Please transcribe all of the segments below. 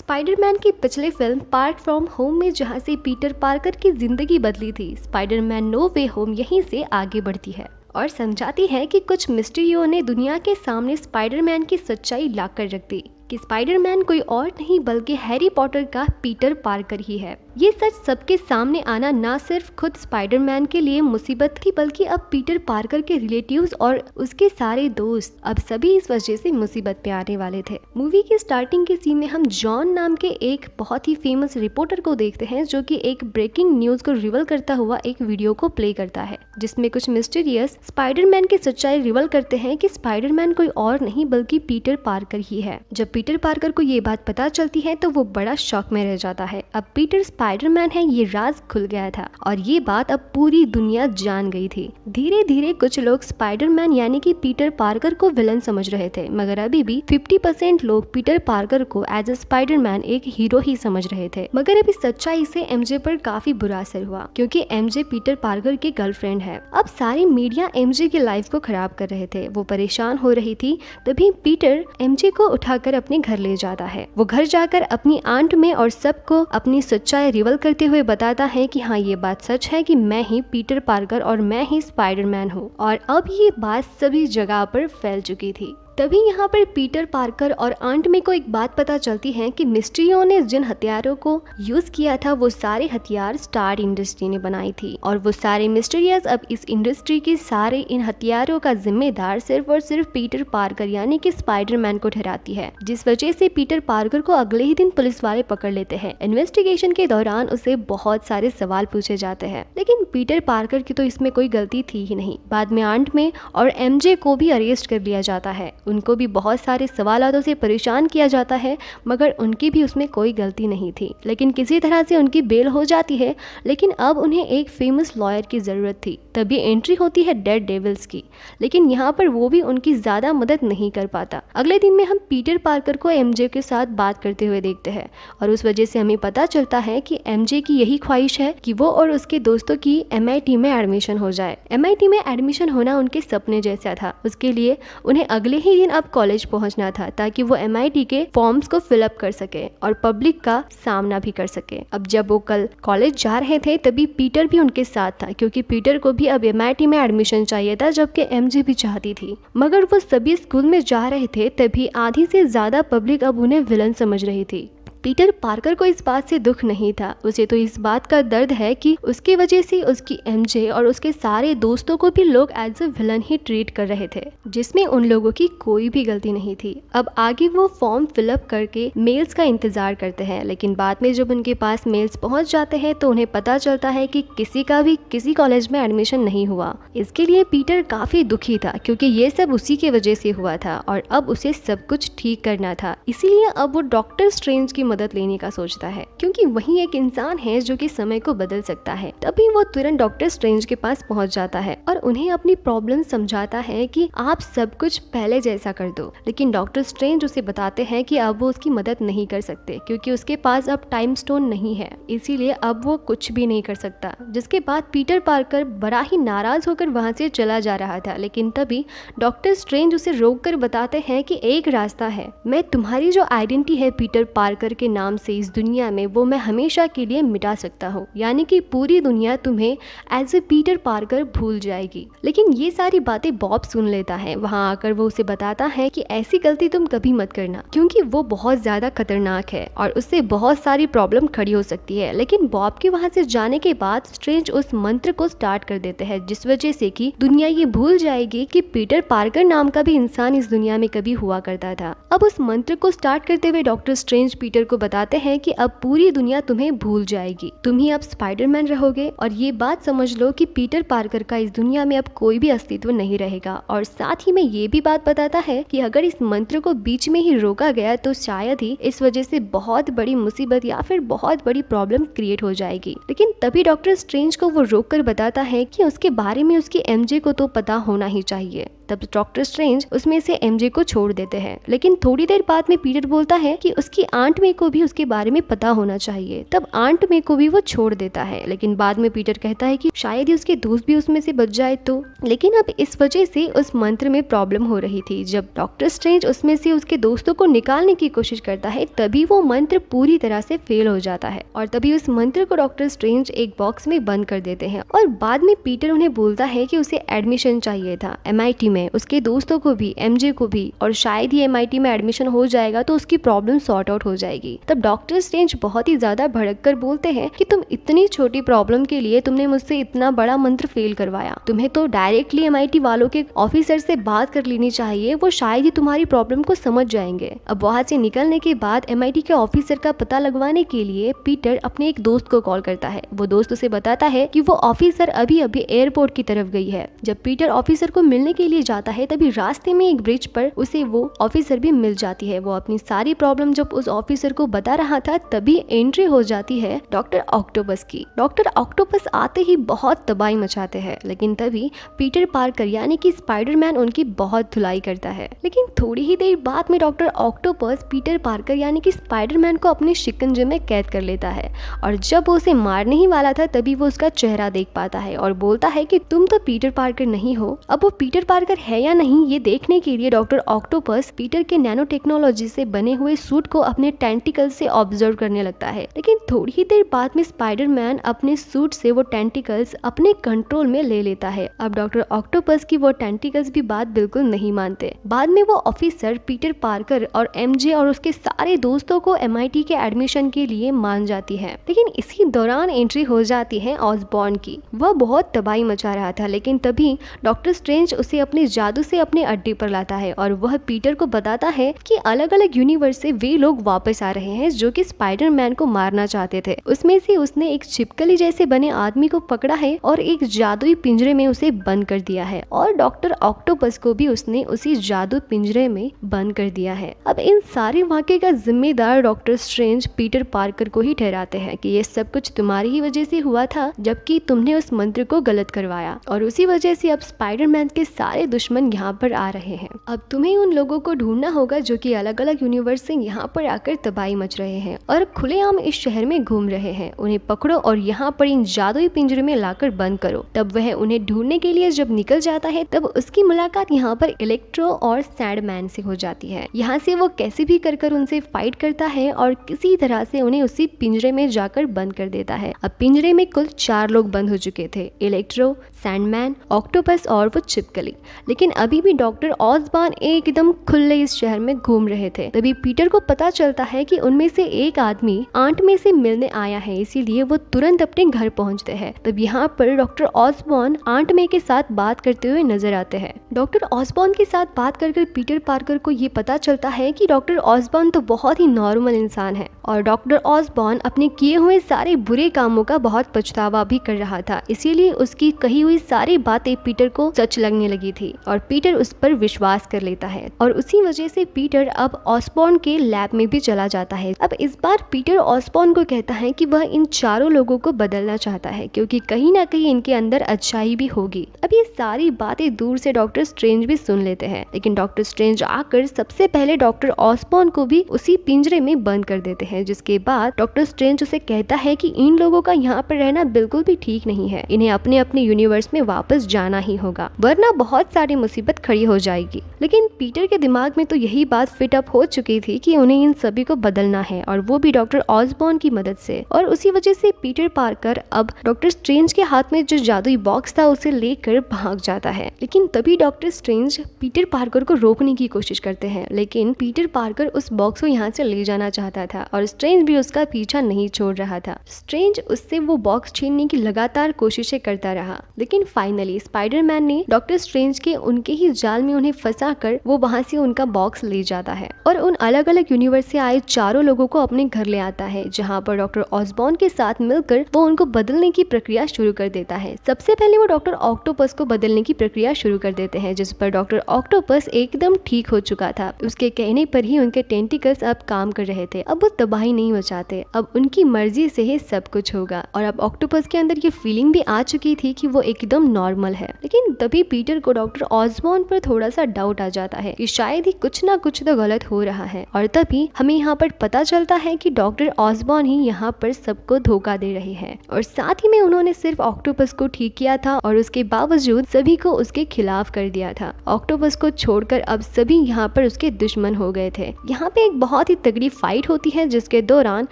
Spiderman की पिछली film far from home में जहां से पीटर पार्कर की जिंदगी बदली थी, स्पाइडरमैन नो वे होम यहीं से आगे बढ़ती है और समझाती है कि कुछ मिस्ट्रियों ने दुनिया के सामने स्पाइडरमैन की सच्चाई लाकर रख दी कि स्पाइडरमैन कोई और नहीं बल्कि हैरी पॉटर का पीटर पार्कर ही है। ये सच सबके सामने आना ना सिर्फ खुद स्पाइडरमैन के लिए मुसीबत थी, बल्कि अब पीटर पार्कर के रिलेटिव्स और उसके सारे दोस्त अब सभी इस वजह से मुसीबत पे आने वाले थे। मूवी के स्टार्टिंग के सीन में हम जॉन नाम के एक बहुत ही फेमस रिपोर्टर को देखते हैं, जो कि एक ब्रेकिंग न्यूज को रिवील करता हुआ एक वीडियो को प्ले करता है, जिसमें कुछ मिस्टीरियस स्पाइडरमैन की सच्चाई रिवील करते हैं कि स्पाइडरमैन कोई और नहीं बल्कि पीटर पार्कर ही है। जब पीटर पार्कर को ये बात पता चलती है तो वो बड़ा शॉक में रह जाता है। अब पीटर स्पाइडरमैन है, ये राज खुल गया था और ये बात अब पूरी दुनिया जान गई थी। धीरे धीरे कुछ लोग स्पाइडरमैन यानी कि पीटर पार्कर को विलन समझ रहे थे, मगर अभी भी 50% लोग पीटर पार्कर को एज अ स्पाइडरमैन एक हीरो ही समझ रहे थे। मगर अभी सच्चाई से एमजे पर काफी बुरा असर हुआ, क्योंकि एमजे पीटर पार्कर की गर्लफ्रेंड है। अब सारी मीडिया एमजे की लाइफ को खराब कर रहे थे, वो परेशान हो रही थी। तभी पीटर एमजे को उठाकर अपने घर ले जाता है। वो घर जाकर अपनी आंट में और सबको अपनी सच्चाई रिवील करते हुए बताता है कि हाँ, ये बात सच है कि मैं ही पीटर पार्कर और मैं ही स्पाइडरमैन हूँ। और अब ये बात सभी जगह पर फैल चुकी थी। तभी यहाँ पर पीटर पार्कर और आंट में को एक बात पता चलती है कि मिस्ट्रियों ने जिन हथियारों को यूज किया था वो सारे हथियार स्टार इंडस्ट्री ने बनाई थी, और वो सारे मिस्टीरियस अब इस इंडस्ट्री के सारे इन हथियारों का जिम्मेदार सिर्फ और सिर्फ पीटर पार्कर यानी कि स्पाइडरमैन को ठहराती है, जिस वजह से पीटर पार्कर को अगले ही दिन पुलिस वाले पकड़ लेते हैं। इन्वेस्टिगेशन के दौरान उसे बहुत सारे सवाल पूछे जाते हैं, लेकिन पीटर पार्कर की तो इसमें कोई गलती थी ही नहीं। बाद में आंट में और एमजे को भी अरेस्ट कर लिया जाता है। उनको भी बहुत सारे सवालों से परेशान किया जाता है, मगर उनकी भी उसमें कोई गलती नहीं थी। लेकिन किसी तरह से उनकी बेल हो जाती है। लेकिन अब उन्हें एक फेमस लॉयर की ज़रूरत थी, तभी एंट्री होती है डेड डेविल्स की। लेकिन यहाँ पर वो भी उनकी ज़्यादा मदद नहीं कर पाता। अगले दिन में हम पीटर पार्कर को एमजे के साथ बात करते हुए देखते हैं, और उस वजह से हमें पता चलता है कि एमजे की यही ख्वाहिश है कि वो और उसके दोस्तों की MIT में एडमिशन हो जाए। MIT में एडमिशन होना उनके सपने जैसा था। उसके लिए उन्हें अगले ही दिन अब कॉलेज पहुंचना था, ताकि वो MIT के फॉर्म्स को फिलअप कर सके और पब्लिक का सामना भी कर सके। अब जब वो कल कॉलेज जा रहे थे तभी पीटर भी उनके साथ था, क्योंकि पीटर को भी अब MIT में एडमिशन चाहिए था, जबकि MJ भी चाहती थी। मगर वो सभी स्कूल में जा रहे थे तभी आधी से ज्यादा पब्लिक अब उन्हें विलन समझ रही थी। पीटर पार्कर को इस बात से दुख नहीं था, उसे तो इस बात का दर्द है कि उसकी वजह से उसकी MJ और उसके सारे दोस्तों को भी लोग एज अ विलन ही ट्रीट कर रहे थे, जिसमें उन लोगों की कोई भी गलती नहीं थी। अब आगे वो फॉर्म फिलअप करके मेल्स का इंतजार करते हैं, लेकिन बाद में जब उनके पास मेल्स पहुंच जाते हैं तो उन्हें पता चलता है कि किसी का भी किसी कॉलेज में एडमिशन नहीं हुआ। इसके लिए पीटर काफी दुखी था, क्योंकि ये सब उसी की वजह से हुआ था और अब उसे सब कुछ ठीक करना था। इसीलिए अब वो डॉक्टर स्ट्रेंज की मदद लेने का सोचता है, क्योंकि वही एक इंसान है जो कि समय को बदल सकता है। तभी वो तुरंत डॉक्टर स्ट्रेंज के पास पहुंच जाता है और उन्हें अपनी प्रॉब्लम समझाता है कि आप सब कुछ पहले जैसा कर दो। लेकिन डॉक्टर स्ट्रेंज उसे बताते हैं कि अब वो उसकी मदद नहीं कर सकते, क्योंकि उसके पास अब टाइम स्टोन नहीं है, इसीलिए अब वो कुछ भी नहीं कर सकता। जिसके बाद पीटर पार्कर बड़ा ही नाराज होकर वहां से चला जा रहा था, लेकिन तभी डॉक्टर स्ट्रेंज उसे रोक कर बताते हैं कि एक रास्ता है, मैं तुम्हारी जो आइडेंटिटी है पीटर पार्कर के नाम से इस दुनिया में, वो मैं हमेशा के लिए मिटा सकता हूँ, यानी कि पूरी दुनिया तुम्हें एज ए पीटर पार्कर भूल जाएगी। लेकिन ये सारी बातें बॉब सुन लेता है। वहाँ आकर वो उसे बताता है कि ऐसी गलती तुम कभी मत करना, क्योंकि वो बहुत ज्यादा खतरनाक है और उससे बहुत सारी प्रॉब्लम खड़ी हो सकती है। लेकिन बॉब के वहाँ से जाने के बाद स्ट्रेंज उस मंत्र को स्टार्ट कर देते हैं, जिस वजह से कि दुनिया ये भूल जाएगी कि पीटर पार्कर नाम का भी इंसान इस दुनिया में कभी हुआ करता था। अब उस मंत्र को स्टार्ट करते हुए डॉक्टर स्ट्रेंज पीटर को बताते हैं कि अब पूरी दुनिया तुम्हें भूल जाएगी, तुम ही अब स्पाइडरमैन रहोगे, और ये बात समझ लो कि पीटर पार्कर का इस दुनिया में अब कोई भी अस्तित्व नहीं रहेगा। और साथ ही में ये भी बात बताता है कि अगर इस मंत्र को बीच में ही रोका गया तो शायद ही इस वजह से बहुत बड़ी मुसीबत या फिर बहुत बड़ी प्रॉब्लम क्रिएट हो जाएगी। लेकिन तभी डॉक्टर स्ट्रेंज को वो रोक कर बताता है कि उसके बारे में उसकी MJ को तो पता होना ही चाहिए। तब डॉक्टर स्ट्रेंज उसमें से एमजे को छोड़ देते हैं। लेकिन थोड़ी देर बाद में पीटर बोलता है कि उसकी आंट मे को भी उसके बारे में पता होना चाहिए, तब आंट मे को भी वो छोड़ देता है। लेकिन बाद में पीटर कहता है कि शायद ही उसके दोस्त भी उसमें से बच जाए तो। लेकिन अब इस वजह से उस मंत्र में प्रॉब्लम हो रही थी। जब डॉक्टर स्ट्रेंज उसमें से उसके दोस्तों को निकालने की कोशिश करता है तभी वो मंत्र पूरी तरह से फेल हो जाता है और तभी उस मंत्र को डॉक्टर स्ट्रेंज एक बॉक्स में बंद कर देते हैं। और बाद में पीटर उन्हें बोलता है कि उसे एडमिशन चाहिए था MIT में, उसके दोस्तों को भी, MJ को भी, और शायद ही MIT में एडमिशन हो जाएगा तो उसकी प्रॉब्लम सॉर्ट आउट हो जाएगी। तब डॉक्टर स्ट्रेंज बहुत ही ज्यादा भड़क कर बोलते हैं कि तुम इतनी छोटी प्रॉब्लम के लिए तुमने मुझसे इतना बड़ा मंत्र फेल करवाया, तुम्हें तो डायरेक्टली MIT वालों के ऑफिसर से बात कर लेनी चाहिए, वो शायद ही तुम्हारी प्रॉब्लम को समझ जाएंगे। अब वहाँ से निकलने के बाद MIT के ऑफिसर का पता लगवाने के लिए पीटर अपने एक दोस्त को कॉल करता है। वो दोस्त उसे बताता है कि वो ऑफिसर अभी अभी एयरपोर्ट की तरफ गई है। जब पीटर ऑफिसर को मिलने के लिए जाता है तभी रास्ते में एक ब्रिज पर उसे वो ऑफिसर भी मिल जाती है। वो अपनी सारी प्रॉब्लम जब उस ऑफिसर को बता रहा था तभी एंट्री हो जाती है डॉक्टर ऑक्टोपस की। डॉक्टर ऑक्टोपस आते ही बहुत तबाही मचाते हैं, लेकिन तभी पीटर पार्कर यानी कि स्पाइडरमैन उनकी बहुत धुलाई करता है। लेकिन थोड़ी ही देर बाद में डॉक्टर ऑक्टोपस पीटर पार्कर यानी कि स्पाइडरमैन को अपने शिकंजे में कैद कर लेता है और जब वो उसे मारने ही वाला था तभी वो उसका चेहरा देख पाता है और बोलता है कि तुम तो पीटर पार्कर नहीं हो। अब वो पीटर पार्कर है या नहीं ये देखने के लिए डॉक्टर ऑक्टोपस पीटर के नैनो टेक्नोलॉजी से बने हुए सूट को अपने टेंटिकल से ऑब्जर्व करने लगता है। लेकिन थोड़ी ही देर बाद में स्पाइडरमैन अपने सूट से वो टेंटिकल्स अपने कंट्रोल में ले लेता है। अब डॉक्टर ऑक्टोपस की वो टेंटिकल्स भी बात बिल्कुल नहीं मानते। बाद में वो ऑफिसर पीटर पार्कर और MJ और उसके सारे दोस्तों को MIT के एडमिशन के लिए मान जाती है। लेकिन इसी दौरान एंट्री हो जाती है ऑसबॉर्न की। वह बहुत तबाही मचा रहा था, लेकिन तभी डॉक्टर स्ट्रेंज उसे अपने जादू से अपने अड्डे पर लाता है और वह पीटर को बताता है कि अलग अलग यूनिवर्स से वे लोग वापस आ रहे हैं जो कि स्पाइडरमैन को मारना चाहते थे। उसमें से उसने एक छिपकली जैसे बने आदमी को पकड़ा है और एक जादुई पिंजरे में उसे बंद कर दिया है और डॉक्टर ऑक्टोपस को भी उसने उसी जादू पिंजरे में बंद कर दिया है। अब इन सारे वाक़े का जिम्मेदार डॉक्टर स्ट्रेंज पीटर पार्कर को ही ठहराते हैं कि ये सब कुछ तुम्हारी ही वजह से हुआ था, जबकि तुमने उस मंत्र को गलत करवाया और उसी वजह से अब स्पाइडरमैन के सारे दुश्मन यहाँ पर आ रहे हैं। अब तुम्हें उन लोगों को ढूंढना होगा जो कि अलग अलग यूनिवर्स से यहाँ पर आकर तबाही मच रहे हैं और खुलेआम इस शहर में घूम रहे हैं। उन्हें पकड़ो और यहाँ पर इन जादुई पिंजरे में लाकर बंद करो। तब वह उन्हें ढूंढने के लिए जब निकल जाता है तब उसकी मुलाकात यहाँ पर इलेक्ट्रो और सैंडमैन से हो जाती है। यहाँ से वो कैसे भी कर उनसे फाइट करता है और किसी तरह से उन्हें उसी पिंजरे में जाकर बंद कर देता है। अब पिंजरे में कुल 4 लोग बंद हो चुके थे, इलेक्ट्रो, सैंडमैन, ऑक्टोपस और वो छिपकली। लेकिन अभी भी डॉक्टर ऑसबॉर्न एकदम खुले इस शहर में घूम रहे थे। तभी पीटर को पता चलता है कि उनमें से एक आदमी आंट में से मिलने आया है, इसीलिए वो तुरंत अपने घर पहुंचते हैं। तब यहाँ पर डॉक्टर ऑसबॉर्न आंट में के साथ बात करते हुए नजर आते हैं। डॉक्टर ऑसबॉर्न के साथ बात कर पीटर पार्कर को ये पता चलता है कि डॉक्टर ऑसबॉर्न तो बहुत ही नॉर्मल इंसान है और डॉक्टर ऑसबॉर्न अपने किए हुए सारे बुरे कामों का बहुत पछतावा भी कर रहा था, इसीलिए उसकी कही हुई सारी बातें पीटर को सच लगने लगी थी और पीटर उस पर विश्वास कर लेता है और उसी वजह से पीटर अब ऑसबॉर्न के लैब में भी चला जाता है। अब इस बार पीटर ऑसबॉर्न को कहता है कि वह इन 4 लोगों को बदलना चाहता है क्योंकि कहीं ना कहीं इनके अंदर अच्छाई भी होगी। अब ये सारी बातें दूर से डॉक्टर स्ट्रेंज भी सुन लेते हैं, लेकिन डॉक्टर स्ट्रेंज आकर सबसे पहले डॉक्टर ऑसबॉर्न को भी उसी पिंजरे में बंद कर देते हैं, जिसके बाद डॉक्टर स्ट्रेंज उसे कहता है कि इन लोगों का यहाँ पर रहना बिल्कुल भी ठीक नहीं है, इन्हें अपने अपने यूनिवर्स में वापस जाना ही होगा वरना बहुत सारी मुसीबत खड़ी हो जाएगी। लेकिन पीटर के दिमाग में तो यही बात फिट अप हो चुकी थी कि उन्हें इन सभी को बदलना है और वो भी डॉक्टर ऑसबॉर्न की मदद से, और उसी वजह से पीटर पार्कर अब डॉक्टर स्ट्रेंज के हाथ में जो जादुई बॉक्स था उसे लेकर भाग जाता है। लेकिन तभी डॉक्टर स्ट्रेंज पीटर पार्कर को रोकने की कोशिश करते हैं, लेकिन पीटर पार्कर उस बॉक्स को यहाँ से ले जाना चाहता था और स्ट्रेंज भी उसका पीछा नहीं छोड़ रहा था। स्ट्रेंज उससे वो बॉक्स छीनने की लगातार कोशिशें करता रहा, लेकिन फाइनली स्पाइडरमैन ने डॉक्टर स्ट्रेंज के उनके ही जाल में उन्हें फंसा कर वो वहाँ से उनका बॉक्स ले जाता है और उन अलग अलग यूनिवर्स से आए 4 लोगों को अपने घर ले आता है, जहाँ पर डॉक्टर ऑसबॉर्न के साथ मिलकर वो उनको बदलने की प्रक्रिया शुरू कर देता है। सबसे पहले वो डॉक्टर ऑक्टोपस को बदलने की प्रक्रिया शुरू कर देते हैं, जिस पर डॉक्टर ऑक्टोपस एकदम ठीक हो चुका था। उसके कहने पर ही उनके टेंटिकल्स अब काम कर रहे थे। अब वो तबाही नहीं मचाते, अब उनकी मर्जी से ही सब कुछ होगा और अब ऑक्टोपस के अंदर ये फीलिंग भी आ चुकी थी कि वो एकदम नॉर्मल है। लेकिन तभी पीटर को डॉक्टर डॉक्टर ऑसबॉर्न पर थोड़ा सा डाउट आ जाता है कि शायद ही कुछ ना कुछ तो गलत हो रहा है। और तभी हमें यहाँ पर पता चलता है कि डॉक्टर ऑसबॉर्न ही यहाँ पर सबको धोखा दे रहे हैं और साथ ही में उन्होंने सिर्फ ऑक्टोपस को ठीक किया था और उसके बावजूद सभी को उसके खिलाफ कर दिया था। ऑक्टोपस को छोड़कर अब सभी यहाँ पर उसके दुश्मन हो गए थे। यहाँ पे एक बहुत ही तगड़ी फाइट होती है जिसके दौरान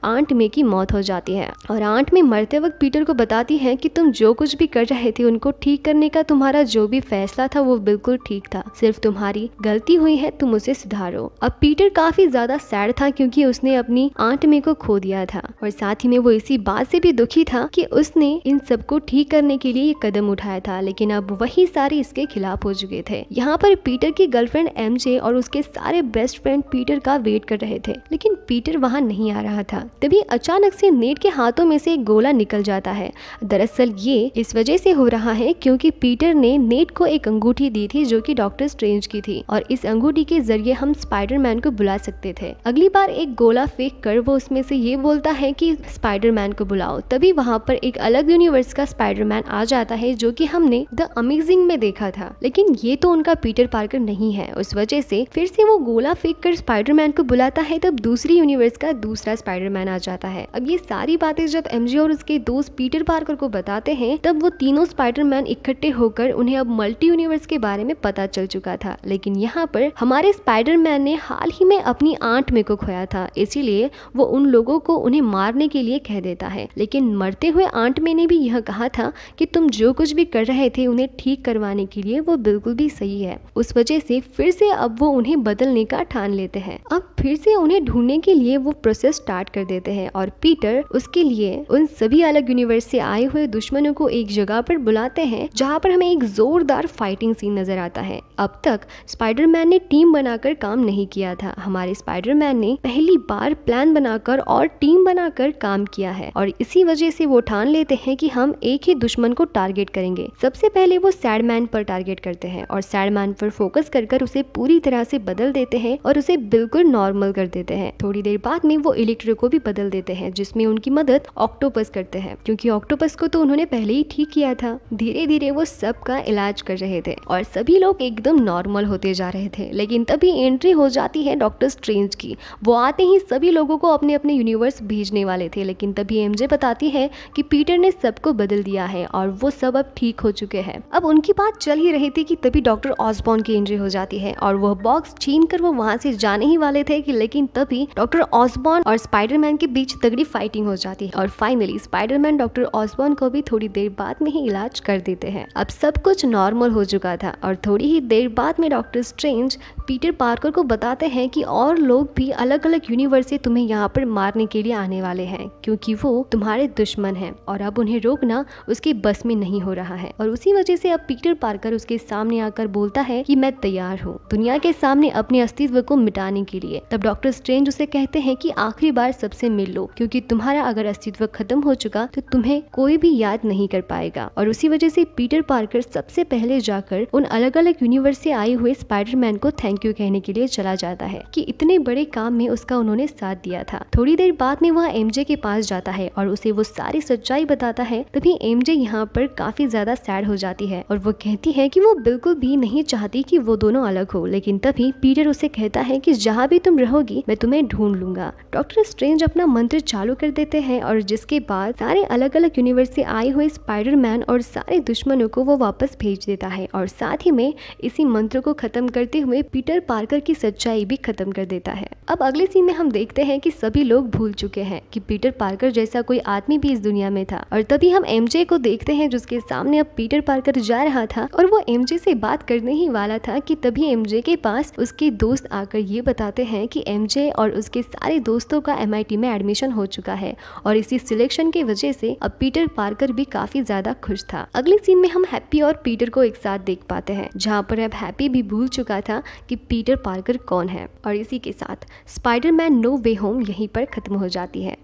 आंट मे की मौत हो जाती है और आंट मे मरते वक्त पीटर को बताती है कि तुम जो कुछ भी कर रहे थे उनको ठीक करने का तुम्हारा जो भी फैसला था वो बिल्कुल ठीक था, सिर्फ तुम्हारी गलती हुई है, तुम उसे सुधारो। अब पीटर काफी ज्यादा सैड था क्योंकि उसने अपनी आंट मे को खो दिया था और साथ ही में वो इसी बात से भी दुखी था कि उसने इन सबको ठीक करने के लिए ये कदम उठाया था, लेकिन अब वही सारे इसके खिलाफ हो चुके थे। यहाँ पर पीटर की गर्लफ्रेंड एमजे और उसके सारे बेस्ट फ्रेंड पीटर का वेट कर रहे थे, लेकिन पीटर वहाँ नहीं आ रहा था। तभी अचानक से नेट के हाथों में से एक गोला निकल जाता है। दरअसल ये इस वजह से हो रहा है क्योंकि पीटर ने नेट को एक अंगूठी दी थी जो कि डॉक्टर स्ट्रेंज की थी और इस अंगूठी के जरिए हम स्पाइडरमैन को बुला सकते थे। अगली बार एक गोला फेंक कर वो उसमें से ये बोलता है कि स्पाइडरमैन को बुलाओ। तभी वहाँ पर एक अलग यूनिवर्स का स्पाइडरमैन आ जाता है जो कि हमने द अमेजिंग में देखा था, लेकिन ये तो उनका पीटर पार्कर नहीं है। उस वजह से फिर से वो गोला फेंक कर स्पाइडरमैन को बुलाता है। तब दूसरी यूनिवर्स का दूसरा स्पाइडरमैन आ जाता है। अब ये सारी बातें जब एमजे और उसके दोस्त पीटर पार्कर को बताते हैं तब वो तीनों स्पाइडरमैन इकट्ठे होकर उन्हें अब मल्टी यूनिवर्स के बारे में पता चल चुका था, लेकिन यहाँ पर हमारे स्पाइडरमैन ने हाल ही में अपनी आंट मे को खोया था, इसीलिए वो उन लोगों को उन्हें मारने के लिए कह देता है। लेकिन मरते हुए आंट मे ने भी यह कहा था कि तुम जो कुछ भी कर रहे थे उन्हें ठीक करवाने के लिए वो बिल्कुल भी सही है। उस वजह से फिर से अब वो उन्हें बदलने का ठान लेते हैं। अब फिर से उन्हें ढूंढने के लिए वो प्रोसेस स्टार्ट कर देते हैं और पीटर उसके लिए उन सभी अलग यूनिवर्स से आए हुए दुश्मनों को एक जगह पर बुलाते हैं जहाँ पर हमें एक जोरदार फाइटिंग सीन नजर आता है। अब तक स्पाइडरमैन ने टीम बनाकर काम नहीं किया था। हमारे स्पाइडरमैन ने पहली बार प्लान बनाकर और टीम बनाकर काम किया है और इसी वजह से वो ठान लेते हैं कि हम एक ही दुश्मन को टारगेट करेंगे। सबसे पहले वो सैडमैन पर टारगेट करते हैं और सैडमैन पर फोकस कर उसे पूरी तरह से बदल देते हैं और उसे बिल्कुल नॉर्मल कर देते हैं। थोड़ी देर बाद में वो इलेक्ट्रो को भी बदल देते हैं जिसमें उनकी मदद ऑक्टोपस करते हैं क्योंकि ऑक्टोपस को तो उन्होंने पहले ही ठीक किया था। धीरे धीरे वो सबका इलाज कर रहे थे और सभी लोग एकदम नॉर्मल होते जा रहे थे, लेकिन तभी एंट्री हो जाती है डॉक्टर स्ट्रेंज की। वो आते ही सभी लोगों को अपने अपने यूनिवर्स भेजने वाले थे, लेकिन तभी एमजे बताती है कि पीटर ने सबको बदल दिया है और वो सब अब ठीक हो चुके हैं। अब उनकी बात चल ही रही थी कि तभी डॉक्टर ऑसबॉर्न की एंट्री हो जाती है और वह बॉक्स छीन कर वो वहां से जाने ही वाले थे कि लेकिन तभी डॉक्टर ऑसबॉर्न और स्पाइडरमैन के बीच तगड़ी फाइटिंग हो जाती है और फाइनली स्पाइडरमैन डॉक्टर ऑसबॉर्न को भी थोड़ी देर बाद में ही इलाज कर देते हैं। अब सब कुछ नॉर्मल हो चुका था और थोड़ी ही देर बाद में डॉक्टर स्ट्रेंज पीटर पार्कर को बताते हैं कि और लोग भी अलग अलग यूनिवर्स से तुम्हें यहाँ पर मारने के लिए आने वाले हैं क्योंकि वो तुम्हारे दुश्मन हैं और अब उन्हें रोकना उसके बस में नहीं हो रहा है। और उसी वजह से अब पीटर पार्कर उसके सामने आकर बोलता है कि मैं तैयार हूँ दुनिया के सामने अपने अस्तित्व को मिटाने के लिए। तब डॉक्टर स्ट्रेंज उसे कहते हैं कि आखिरी बार सबसे मिल लो क्योंकि तुम्हारा अगर अस्तित्व खत्म हो चुका तो तुम्हें कोई भी याद नहीं कर पाएगा। और उसी वजह से पीटर पार्कर सबसे पहले जाकर उन अलग अलग यूनिवर्स से आए हुए स्पाइडरमैन को थैंक यू कहने के लिए चला जाता है कि इतने बड़े काम में उसका उन्होंने साथ दिया था। थोड़ी देर बाद में वह एमजे के पास जाता है और उसे वो सारी सच्चाई बताता है। तभी एमजे यहाँ पर काफी ज्यादा सैड हो जाती है और वो कहती है कि वो बिल्कुल भी नहीं चाहती कि वो दोनों अलग हो, लेकिन तभी पीटर उसे कहता है कि जहाँ भी तुम रहोगी मैं तुम्हें ढूंढ लूंगा। डॉक्टर स्ट्रेंज अपना मंत्र चालू कर देते हैं और जिसके बाद सारे अलग अलग यूनिवर्स से आए हुए स्पाइडरमैन और सारे दुश्मनों को वो वापस भेज देता है और साथ ही में इसी मंत्र को खत्म करते हुए पीटर पार्कर की सच्चाई भी खत्म कर देता है। अब अगले सीन में हम देखते हैं कि सभी लोग भूल चुके हैं कि पीटर पार्कर जैसा कोई आदमी भी इस दुनिया में था और तभी हम एमजे को देखते हैं जिसके सामने अब पीटर पार्कर जा रहा था और वो एमजे से बात करने ही वाला था कि तभी एमजे के पास उसके दोस्त आकर ये बताते हैं कि एमजे और उसके सारे दोस्तों का MIT में एडमिशन हो चुका है और इसी सिलेक्शन की वजह से अब पीटर पार्कर भी काफी ज्यादा खुश था। अगले सीन में हम हैप्पी और पीटर को एक साथ देख पाते हैं जहाँ पर अब हैप्पी भी भूल चुका था कि पीटर पार्कर कौन है। और इसी के साथ स्पाइडरमैन नो वे होम यहीं पर खत्म हो जाती है।